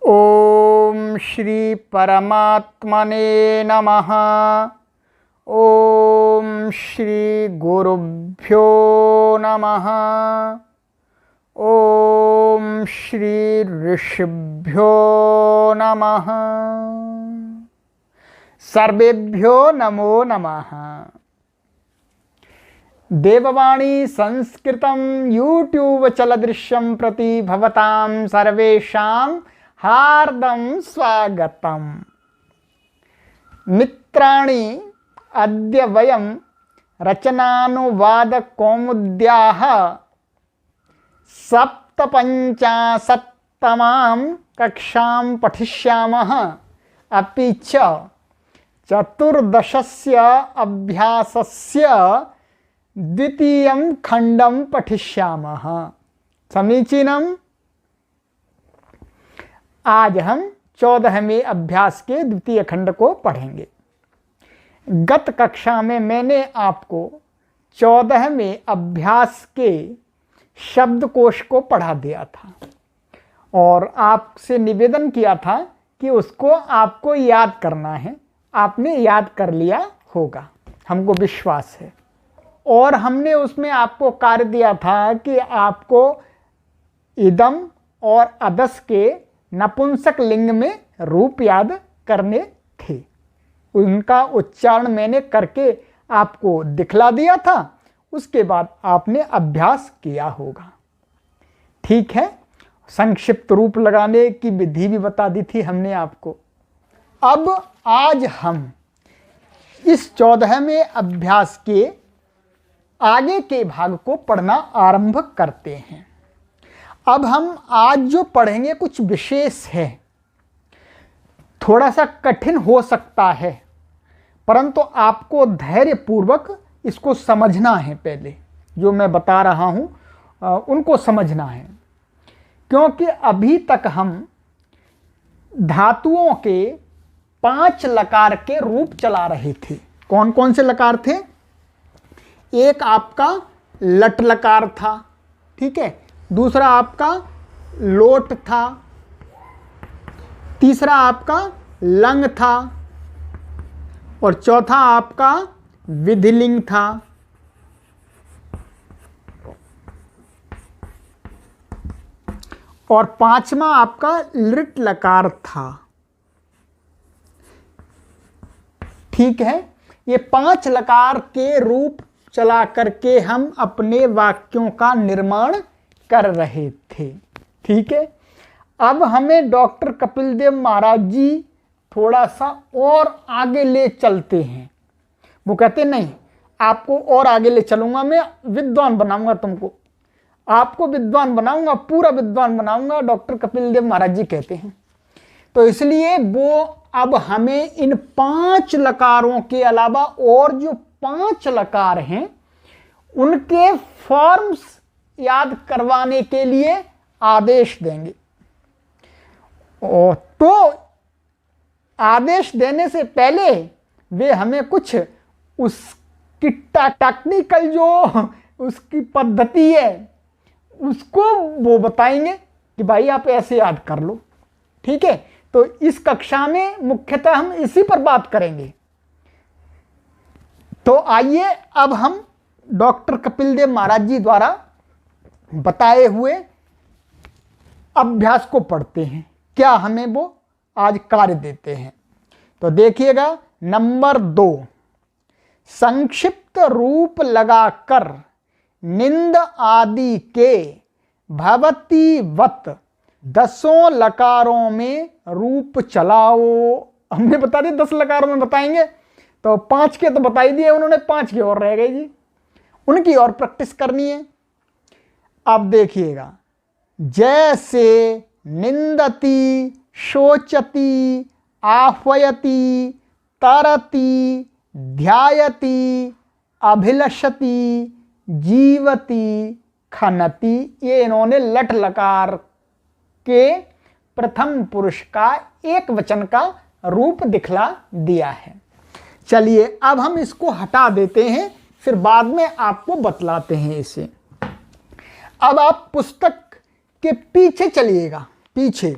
ओम श्री परमात्मने नमः। ओम श्री गुरुभ्यो नमः। ओम श्री ऋषिभ्यो नमः। सर्वेभ्यो नमो नमः। देववाणी संस्कृतं यूट्यूब चलदृश्यं प्रति भवतां सर्वेषां हार्दं स्वागतम्। मित्राणि, अद्य वयं रचनानुवादकौमुद्याः 57तमां कक्षां पठिष्यामः। अपि च चतुर्दशस्य अभ्यासस्य द्वितीयं खंडं पठिष्यामः। समीचीनम्। आज हम 14वें अभ्यास के द्वितीय खंड को पढ़ेंगे। गत कक्षा में मैंने आपको 14वें अभ्यास के शब्दकोश को पढ़ा दिया था और आपसे निवेदन किया था कि उसको आपको याद करना है। आपने याद कर लिया होगा, हमको विश्वास है। और हमने उसमें आपको कार्य दिया था कि आपको इदम और अदस के नपुंसक लिंग में रूप याद करने थे। उनका उच्चारण मैंने करके आपको दिखला दिया था। उसके बाद आपने अभ्यास किया होगा, ठीक है। संक्षिप्त रूप लगाने की विधि भी बता दी थी हमने आपको। अब आज हम इस 14वें अभ्यास के आगे के भाग को पढ़ना आरंभ करते हैं। अब हम आज जो पढ़ेंगे कुछ विशेष है, थोड़ा सा कठिन हो सकता है, परंतु आपको धैर्यपूर्वक इसको समझना है। पहले जो मैं बता रहा हूं उनको समझना है, क्योंकि अभी तक हम धातुओं के 5 लकार के रूप चला रहे थे। कौन कौन से लकार थे? एक आपका लट लकार था, ठीक है। दूसरा आपका लोट था। तीसरा आपका लंग था। और चौथा आपका विधिलिंग था। और पांचवा आपका लिट लकार था, ठीक है। ये 5 लकार के रूप चला करके हम अपने वाक्यों का निर्माण कर रहे थे, ठीक है। अब हमें डॉक्टर कपिल देव महाराज जी थोड़ा सा और आगे ले चलते हैं। वो कहते नहीं, आपको और आगे ले चलूंगा, मैं विद्वान बनाऊंगा तुमको, आपको विद्वान बनाऊंगा, पूरा विद्वान बनाऊंगा, डॉक्टर कपिल देव महाराज जी कहते हैं। तो इसलिए वो अब हमें इन 5 लकारों के अलावा और जो 5 लकार हैं उनके फॉर्म्स याद करवाने के लिए आदेश देंगे। तो आदेश देने से पहले वे हमें कुछ उसकी टेक्निकल जो उसकी पद्धति है उसको वो बताएंगे कि भाई आप ऐसे याद कर लो, ठीक है। तो इस कक्षा में मुख्यतः हम इसी पर बात करेंगे। तो आइए अब हम डॉक्टर कपिल देव महाराज जी द्वारा बताए हुए अभ्यास को पढ़ते हैं। क्या हमें वो आज कार्य देते हैं। तो देखिएगा, नंबर 2, संक्षिप्त रूप लगाकर निंद आदि के भवतीवत 10 लकारों में रूप चलाओ। हमने बता दिया 10 लकारों में बताएंगे, तो 5 के तो बता ही दिए उन्होंने, 5 के और रह गए जी, उनकी और प्रैक्टिस करनी है। अब देखिएगा, जैसे निंदति, शोचति, आह्वयति, तरति, ध्यायति, अभिलषति, जीवति, खनति, ये इन्होंने लट लकार के प्रथम पुरुष का एक वचन का रूप दिखला दिया है। चलिए अब हम इसको हटा देते हैं, फिर बाद में आपको बतलाते हैं इसे। अब आप पुस्तक के पीछे चलिएगा, पीछे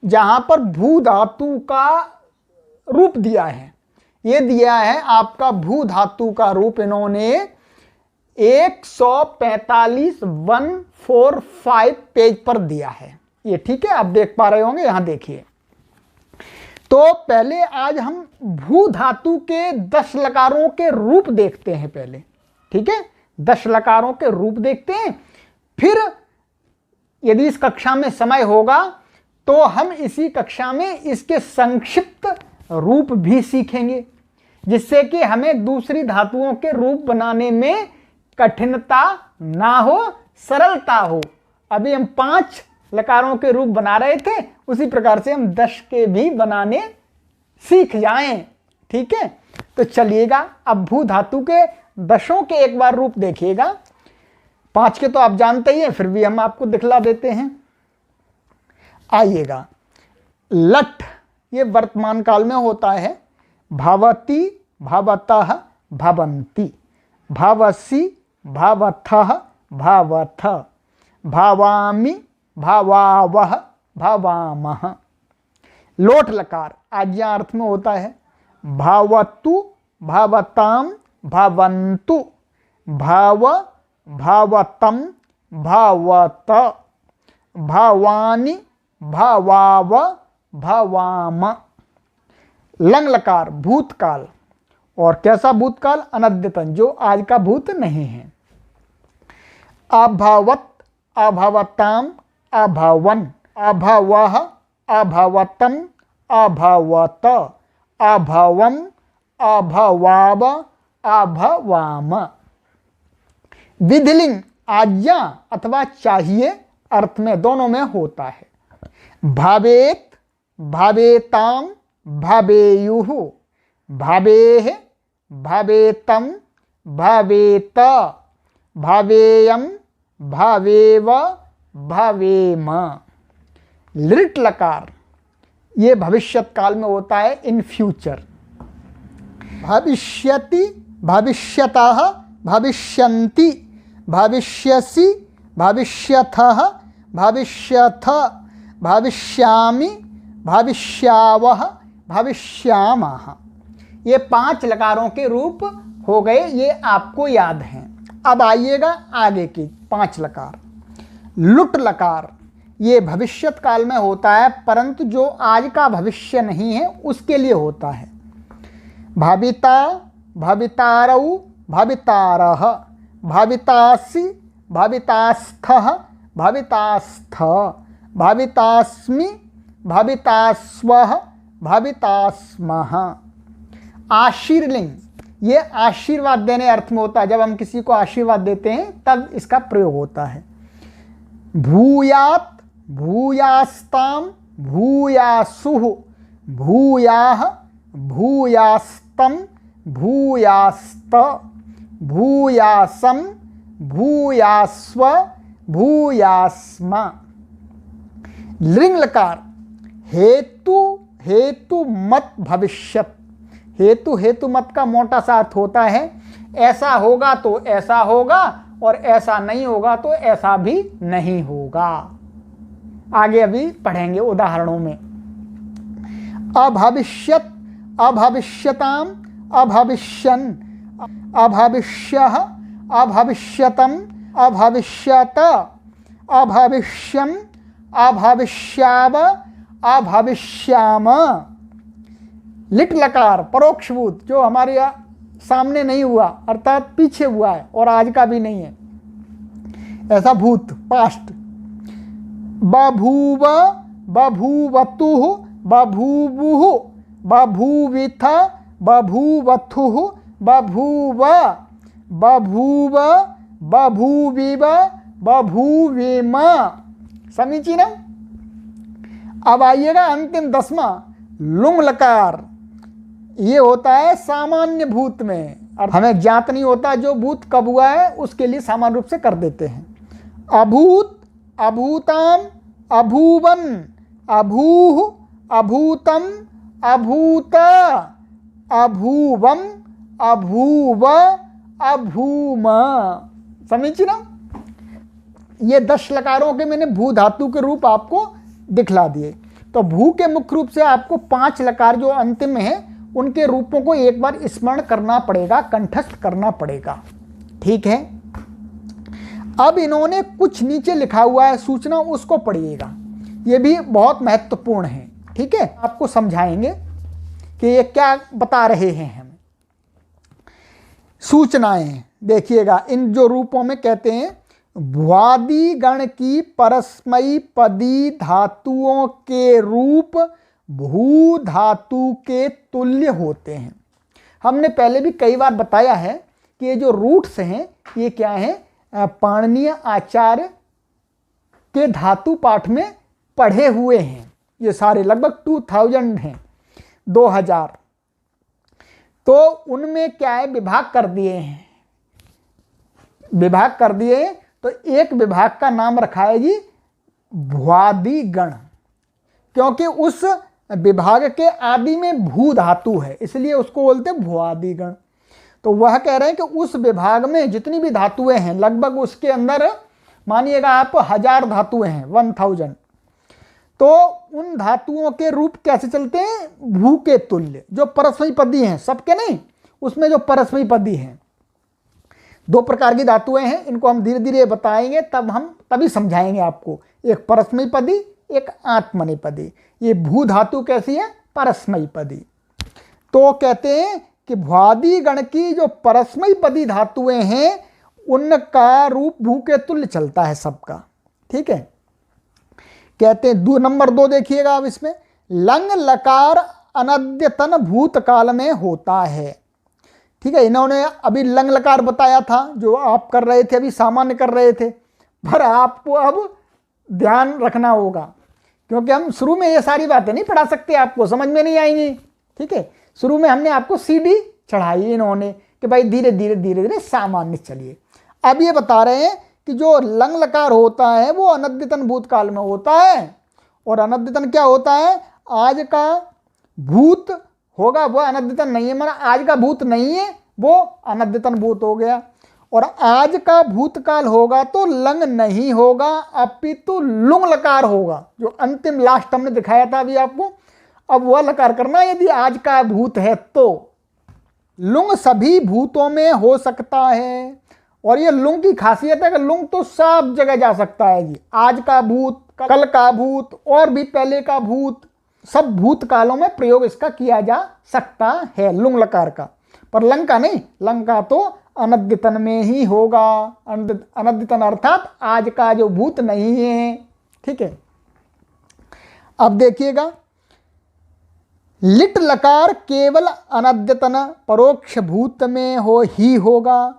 जहां पर भू धातु का रूप दिया है, ये दिया है आपका भू धातु का रूप इन्होंने 145 पेज पर दिया है ये, ठीक है, आप देख पा रहे होंगे, यहां देखिए। तो पहले आज हम भू धातु के 10 लकारों के रूप देखते हैं पहले, ठीक है, 10 लकारों के रूप देखते हैं, फिर यदि इस कक्षा में समय होगा तो हम इसी कक्षा में इसके संक्षिप्त रूप भी सीखेंगे, जिससे कि हमें दूसरी धातुओं के रूप बनाने में कठिनता ना हो, सरलता हो। अभी हम 5 लकारों के रूप बना रहे थे, उसी प्रकार से हम 10 के भी बनाने सीख जाएं, ठीक है। तो चलिएगा अब भू धातु के 10 के एक बार रूप देखिएगा। 5 के तो आप जानते ही हैं, फिर भी हम आपको दिखला देते हैं। आइएगा, लट ये वर्तमान काल में होता है, भवति भवतः भवन्ति, भवसि भवथः भवथ, भवामि भवावः भवामः। लोट लकार आज्ञा अर्थ में होता है, भवतु भवताम भवन्तु, भव भवतम भवत, भवानि भवाव भवाम। लंग लकार भूतकाल, और कैसा भूतकाल? अनद्यतन, जो आज का भूत नहीं है। अभवत अभवताम अभवन, अभवः अभवतम अभवत, अभवम अभवाव अभवाम। विधिलिंग आज्ञा अथवा चाहिए अर्थ में, दोनों में होता है। भावेत भावेताम भावेयुः, भावेः भावेतम भावेत, भावेयम भावेव भावेम। लिट लकार ये भविष्यत काल में होता है, इन फ्यूचर। भविष्यति भविष्यतः भविष्यन्ति, भविष्यसि भविष्यथः भविष्यथ, भविष्यामि भविष्यावः भविष्यामः। ये 5 लकारों के रूप हो गए, ये आपको याद हैं। अब आइएगा आगे की 5 लकार। लुट लकार ये भविष्यत काल में होता है, परंतु जो आज का भविष्य नहीं है उसके लिए होता है। भाविता भवितारौ भवितारः, भवितासि भवितास्थः भवितास्थ, भवितास्मि भवितास्वः भवितास्मः। आशीर्लिंग ये आशीर्वाद देने अर्थ में होता है, जब हम किसी को आशीर्वाद देते हैं तब इसका प्रयोग होता है। भूयात भूयास्ताम भूयासुः, भूयाः भूयास्तम भूयास्त, भूयासम भूयास्व भूयास्म। लिंग लकार हेतु हेतु मत भविष्यत, हेतु हेतु मत का मोटा सा अर्थ होता है, ऐसा होगा तो ऐसा होगा और ऐसा नहीं होगा तो ऐसा भी नहीं होगा। आगे अभी पढ़ेंगे उदाहरणों में। अभविष्यत अभविष्यताम अभविष्यन्, अभविष्यः अभविष्यतम अभविष्यत, अभविष्यम् अभविष्याव अभविष्याम। लिट लकार परोक्षभूत, जो हमारे सामने नहीं हुआ अर्थात पीछे हुआ है और आज का भी नहीं है, ऐसा भूत पास्ट। बभूव बभूवतुः बभूवुः बभूविथ बभूवथुः बभूव, बभूव बभूविव बभूविम। समीचीन। अब आइएगा अंतिम 10वां लुंग लकार। ये होता है सामान्य भूत में, और हमें ज्ञात नहीं होता जो भूत कब हुआ है, उसके लिए सामान्य रूप से कर देते हैं। अभूत अभूताम अभूवन, अभूः अभूतम अभूत, अभूवम अभूव अभूम। समीचीन। ये 10 लकारों के मैंने भू धातु के रूप आपको दिखला दिए। तो भू के मुख्य रूप से आपको 5 लकार जो अंतिम में है उनके रूपों को एक बार स्मरण करना पड़ेगा, कंठस्थ करना पड़ेगा। ठीक है, अब इन्होंने कुछ नीचे लिखा हुआ है सूचना, उसको पढ़िएगा, ये भी बहुत महत्वपूर्ण है। ठीक है, आपको समझाएंगे कि ये क्या बता रहे हैं हमें। सूचनाएं देखिएगा, इन जो रूपों में कहते हैं भ्वादि गण की परस्मयी पदी धातुओं के रूप भू धातु के तुल्य होते हैं। हमने पहले भी कई बार बताया है कि ये जो रूट्स हैं ये क्या हैं, पाणिनीय आचार्य के धातु पाठ में पढ़े हुए हैं, ये सारे लगभग 2000 हैं, 2000। तो उनमें क्या है, विभाग कर दिए हैं, विभाग कर दिए। तो एक विभाग का नाम रखा है जी भ्वादि गण, क्योंकि उस विभाग के आदि में भू धातु है, इसलिए उसको बोलते हैं भ्वादि गण। तो वह कह रहे हैं कि उस विभाग में जितनी भी धातुएं हैं, लगभग उसके अंदर मानिएगा आप 1000 धातुएं हैं, 1000। तो उन धातुओं के रूप कैसे चलते हैं, भू के तुल्य, जो परस्मयी पदी हैं, सबके नहीं, उसमें जो परस्मयी पदी हैं। 2 प्रकार की धातुएं हैं, इनको हम धीरे धीरे बताएंगे, तभी समझाएंगे आपको। एक परस्मयी पदी, एक आत्मनेपदी। ये भू धातु कैसी है, परस्मयी पदी। तो कहते हैं कि भ्वादि गण की जो परस्मयी पदी धातुएं हैं उनका रूप भू के तुल्य चलता है सबका। ठीक है, कहते हैं नंबर 2 देखिएगा अब इसमें, लंग लकार अनद्यतन भूतकाल में होता है। ठीक है, इन्होंने अभी लंग लकार बताया था, जो आप कर रहे थे, अभी सामान्य कर रहे थे, पर आपको अब ध्यान रखना होगा, क्योंकि हम शुरू में ये सारी बातें नहीं पढ़ा सकते, आपको समझ में नहीं आएंगी। ठीक है, शुरू में हमने आपको सीढ़ी चढ़ाई इन्होंने कि भाई धीरे धीरे धीरे धीरे सामान्य चलिए। अब ये बता रहे हैं कि जो लंग लकार होता है वो अनद्यतन भूतकाल में होता है, और अनद्यतन क्या होता है, आज का भूत होगा वह अनद्यतन नहीं है, माना आज का भूत नहीं है वो अनद्यतन भूत हो गया, और आज का भूतकाल होगा तो लंग नहीं होगा, अपितु लुंग लकार होगा, जो अंतिम लास्ट हमने दिखाया था अभी आपको। अब वह लकार करना, यदि आज का भूत है तो लुंग सभी भूतों में हो सकता है, और ये लुंग की खासियत है कि लुंग तो सब जगह जा सकता है जी। आज का भूत, कल का भूत, और भी पहले का भूत, सब भूतकालों में प्रयोग इसका किया जा सकता है लुंग लकार का, पर लंग का नहीं, लंग का तो अनद्यतन में ही होगा। अनद्यतन अर्थात आज का जो भूत नहीं है। ठीक है, अब देखिएगा, लिट लकार केवल अनद्यतन परोक्ष भूत में ही होगा,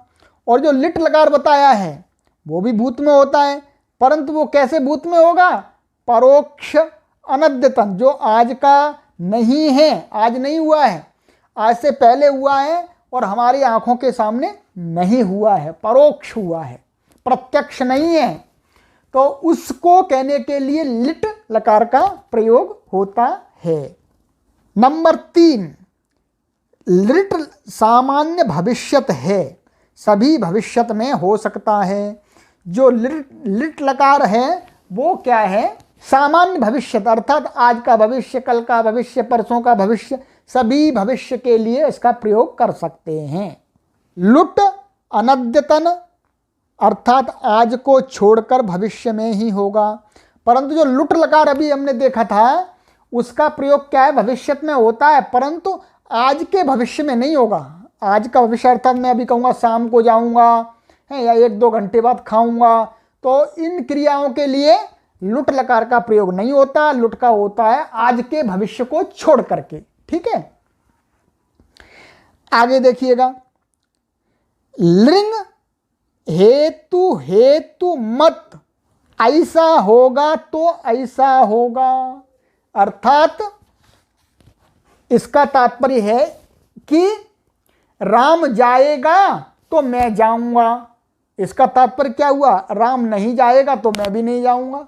और जो लिट लकार बताया है वो भी भूत में होता है, परंतु वो कैसे भूत में होगा, परोक्ष अनद्यतन, जो आज का नहीं है, आज नहीं हुआ है, आज से पहले हुआ है और हमारी आंखों के सामने नहीं हुआ है, परोक्ष हुआ है, प्रत्यक्ष नहीं है। तो उसको कहने के लिए लिट लकार का प्रयोग होता है। नंबर 3, लिट सामान्य भविष्यत है, सभी भविष्यत में हो सकता है। जो लिट लकार है वो क्या है, सामान्य भविष्यत, अर्थात आज का भविष्य, कल का भविष्य, परसों का भविष्य, सभी भविष्य के लिए इसका प्रयोग कर सकते हैं। लुट अनद्यतन, अर्थात आज को छोड़कर भविष्य में ही होगा, परंतु जो लुट लकार अभी हमने देखा था उसका प्रयोग क्या है, भविष्य में होता है, परंतु आज के भविष्य में नहीं होगा। आज का भविष्य अर्थात मैं अभी कहूँगा शाम को जाऊँगा है, या 1-2 घंटे बाद खाऊँगा, तो इन क्रियाओं के लिए लुट लकार का प्रयोग नहीं होता। लुट का होता है आज के भविष्य को छोड़ करके। ठीक है, आगे देखिएगा, लिंग हेतु हेतु मत, ऐसा होगा तो ऐसा होगा, अर्थात इसका तात्पर्य है कि राम जाएगा तो मैं जाऊंगा। इसका तात्पर्य क्या हुआ, राम नहीं जाएगा तो मैं भी नहीं जाऊंगा।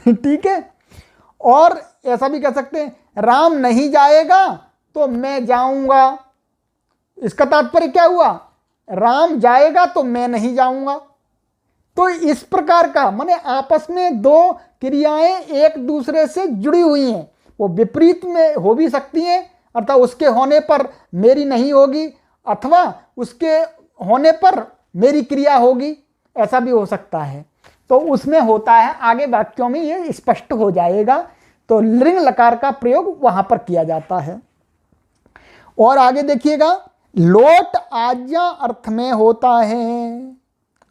ठीक है, और ऐसा भी कह सकते हैं, राम नहीं जाएगा तो मैं जाऊंगा। इसका तात्पर्य क्या हुआ, राम जाएगा तो मैं नहीं जाऊंगा। तो इस प्रकार का माने आपस में दो क्रियाएं एक दूसरे से जुड़ी हुई हैं, वो विपरीत में हो भी सकती हैं, अर्थात उसके होने पर मेरी नहीं होगी अथवा उसके होने पर मेरी क्रिया होगी, ऐसा भी हो सकता है। तो उसमें होता है, आगे वाक्यों में ये स्पष्ट हो जाएगा। तो लिंग लकार का प्रयोग वहां पर किया जाता है। और आगे देखिएगा, लोट आज्ञा अर्थ में होता है।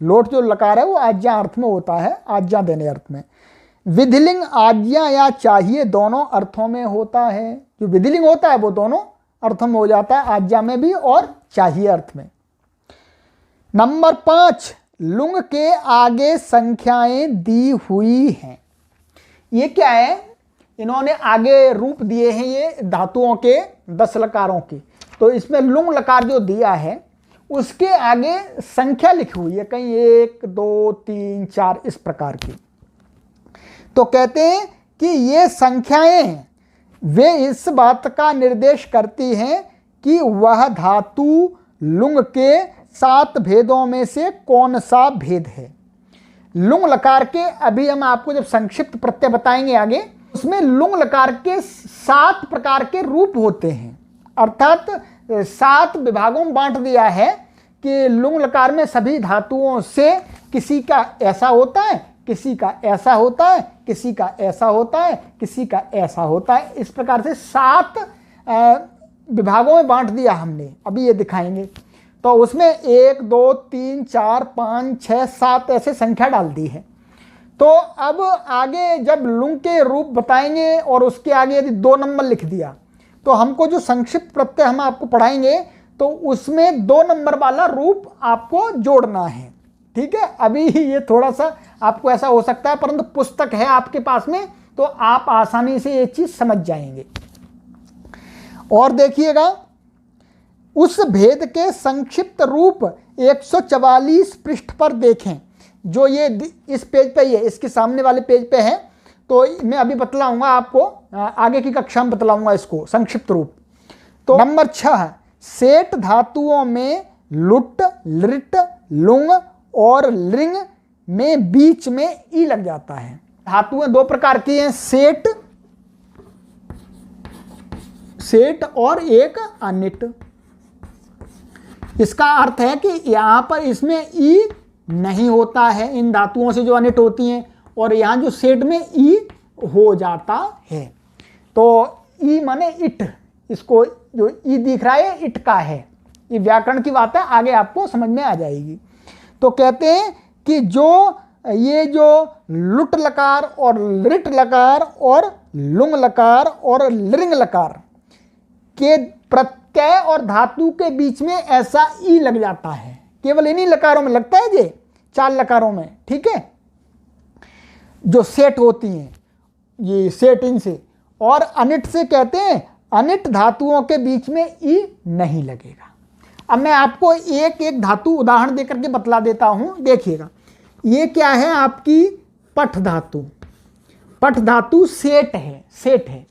लोट जो लकार है वो आज्ञा अर्थ में होता है, आज्ञा देने अर्थ में। विधिलिंग आज्ञा या चाहिए दोनों अर्थों में होता है। जो विधिलिंग होता है वो दोनों अर्थों में हो जाता है, आज्ञा में भी और चाहिए अर्थ में। नंबर 5, लुंग के आगे संख्याएं दी हुई हैं। ये क्या है, इन्होंने आगे रूप दिए हैं ये धातुओं के 10 लकारों के। तो इसमें लुंग लकार जो दिया है उसके आगे संख्या लिखी हुई है, कहीं 1 2 3 4 इस प्रकार की। तो कहते हैं कि ये संख्याएं वे इस बात का निर्देश करती हैं कि वह धातु लुंग के 7 भेदों में से कौन सा भेद है। लुंग लकार के अभी हम आपको जब संक्षिप्त प्रत्यय बताएंगे आगे, उसमें लुंग लकार के 7 प्रकार के रूप होते हैं, अर्थात 7 विभागों में बांट दिया है कि लुंग लकार में सभी धातुओं से किसी का ऐसा होता है, किसी का ऐसा होता है, किसी का ऐसा होता है, किसी का ऐसा होता है। इस प्रकार से 7 विभागों में बांट दिया हमने, अभी ये दिखाएंगे। तो उसमें 1 2 3 4 5 6 7 ऐसे संख्या डाल दी है। तो अब आगे जब लुंग के रूप बताएंगे और उसके आगे यदि 2 नंबर लिख दिया तो हमको जो संक्षिप्त प्रत्यय हम आपको पढ़ाएंगे तो उसमें 2 नंबर वाला रूप आपको जोड़ना है। ठीक है, अभी ये थोड़ा सा आपको ऐसा हो सकता है, परंतु पुस्तक है आपके पास में तो आप आसानी से ये चीज समझ जाएंगे। और देखिएगा, उस भेद के संक्षिप्त रूप 144 पृष्ठ पर देखें। जो ये इस पेज पे ही है, इसके सामने वाले पेज पे है, तो मैं अभी बतलाऊंगा आपको, आगे की कक्षा में बतलाऊंगा इसको संक्षिप्त रूप। तो नंबर 6, सेठ धातुओं में लुट, लिट, लुंग और लिंग में बीच में ई लग जाता है। धातुएं 2 प्रकार की हैं, सेठ और एक अनिट। इसका अर्थ है कि यहां पर इसमें ई नहीं होता है, इन धातुओं से जो अनिट होती हैं, और यहां जो सेठ में ई हो जाता है। तो ई माने इट, इसको जो ई दिख रहा है इट का है। ये व्याकरण की बात है, आगे आपको समझ में आ जाएगी। तो कहते हैं कि ये जो लुट लकार और लिट लकार और लुंग लकार और लिंग लकार के प्रत्यय और धातु के बीच में ऐसा ई लग जाता है। केवल इन्हीं लकारों में लगता है, ये 4 लकारों में। ठीक है, जो सेठ होती हैं, ये सेठ इनसे, और अनिट से कहते हैं अनिट धातुओं के बीच में ई नहीं लगेगा। अब मैं आपको एक एक धातु उदाहरण देकर के बतला देता हूं, देखिएगा। ये क्या है, आपकी पठ धातु। पठ धातु सेठ है।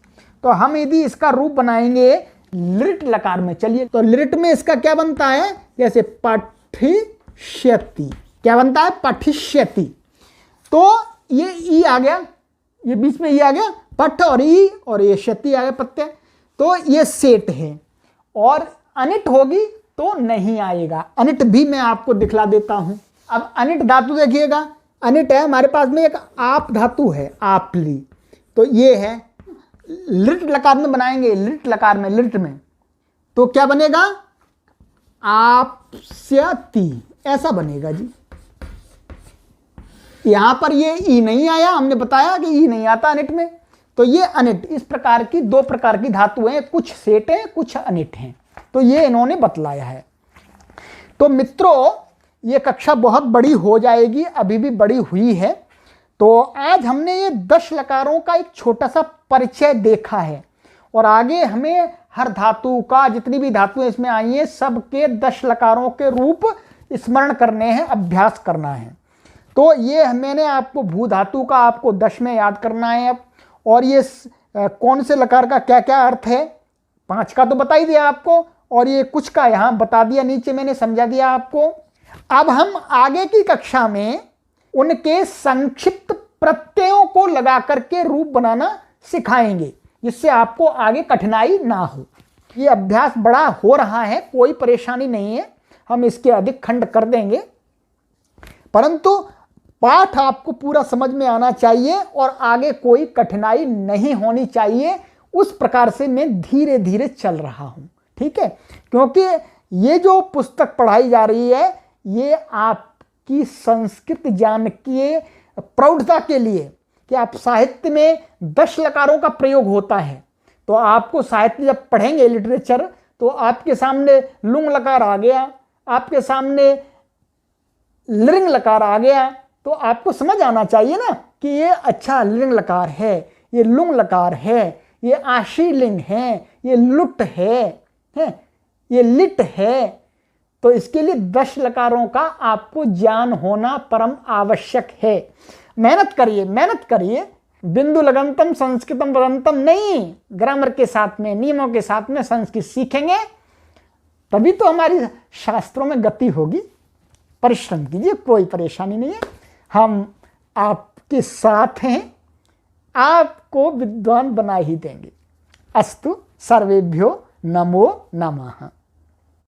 तो हम यदि इसका रूप बनाएंगे लिट लकार में, चलिए, तो लिट में इसका क्या बनता है, जैसे पठिष्यति, क्या बनता है, पठिष्यति। तो ये ई आ गया, ये बीच में ई आ गया, पठ और ई, और ये क्षति आ गया प्रत्यय। तो ये सेठ है। और अनिट होगी तो नहीं आएगा, अनिट भी मैं आपको दिखला देता हूं। अब अनिट धातु देखिएगा, अनिट है हमारे पास में एक आप धातु है, आपली। तो ये है, लिट लकार में बनाएंगे, लिट लकार में, लिट में तो क्या बनेगा, आपस्यति, ऐसा बनेगा जी। यहां पर ये ई नहीं आया, हमने बताया कि ई नहीं आता अनिट में, तो ये अनिट। इस प्रकार की 2 प्रकार की धातु हैं, कुछ सेठ हैं, कुछ अनिट हैं। तो ये इन्होंने बतलाया है। तो मित्रों, ये कक्षा बहुत बड़ी हो जाएगी, अभी भी बड़ी हुई है। तो आज हमने ये 10 लकारों का एक छोटा सा परिचय देखा है, और आगे हमें हर धातु का, जितनी भी धातुएं इसमें आई हैं, सबके 10 लकारों के रूप स्मरण करने हैं, अभ्यास करना है। तो ये मैंने आपको भू धातु का आपको 10 में याद करना है अब, और ये कौन से लकार का क्या क्या अर्थ है, 5 का तो बता ही दिया आपको, और ये कुछ का यहाँ बता दिया, नीचे मैंने समझा दिया आपको। अब हम आगे की कक्षा में उनके संक्षिप्त प्रत्ययों को लगा करके रूप बनाना सिखाएंगे, जिससे आपको आगे कठिनाई ना हो। ये अभ्यास बड़ा हो रहा है, कोई परेशानी नहीं है, हम इसके अधिक खंड कर देंगे, परंतु पाठ आपको पूरा समझ में आना चाहिए और आगे कोई कठिनाई नहीं होनी चाहिए। उस प्रकार से मैं धीरे धीरे चल रहा हूं, ठीक है। क्योंकि ये जो पुस्तक पढ़ाई जा रही है ये आपकी संस्कृत ज्ञान के प्रौढ़ता के लिए, कि आप साहित्य में 10 लकारों का प्रयोग होता है, तो आपको साहित्य जब पढ़ेंगे लिटरेचर, तो आपके सामने लुंग लकार आ गया, आपके सामने लिंग लकार आ गया, तो आपको समझ आना चाहिए ना कि ये अच्छा लिंग लकार है, ये लुंग लकार है, ये आशीलिंग है, ये लुट है, ये लिट है। तो इसके लिए 10 लकारों का आपको ज्ञान होना परम आवश्यक है। मेहनत करिए, मेहनत करिए, बिंदु लगंतम संस्कृतम वदंतम नहीं, ग्रामर के साथ में, नियमों के साथ में संस्कृत सीखेंगे, तभी तो हमारी शास्त्रों में गति होगी। परिश्रम कीजिए, कोई परेशानी नहीं है, हम आपके साथ हैं, आपको विद्वान बना ही देंगे। अस्तु, सर्वेभ्यो नमो नमः।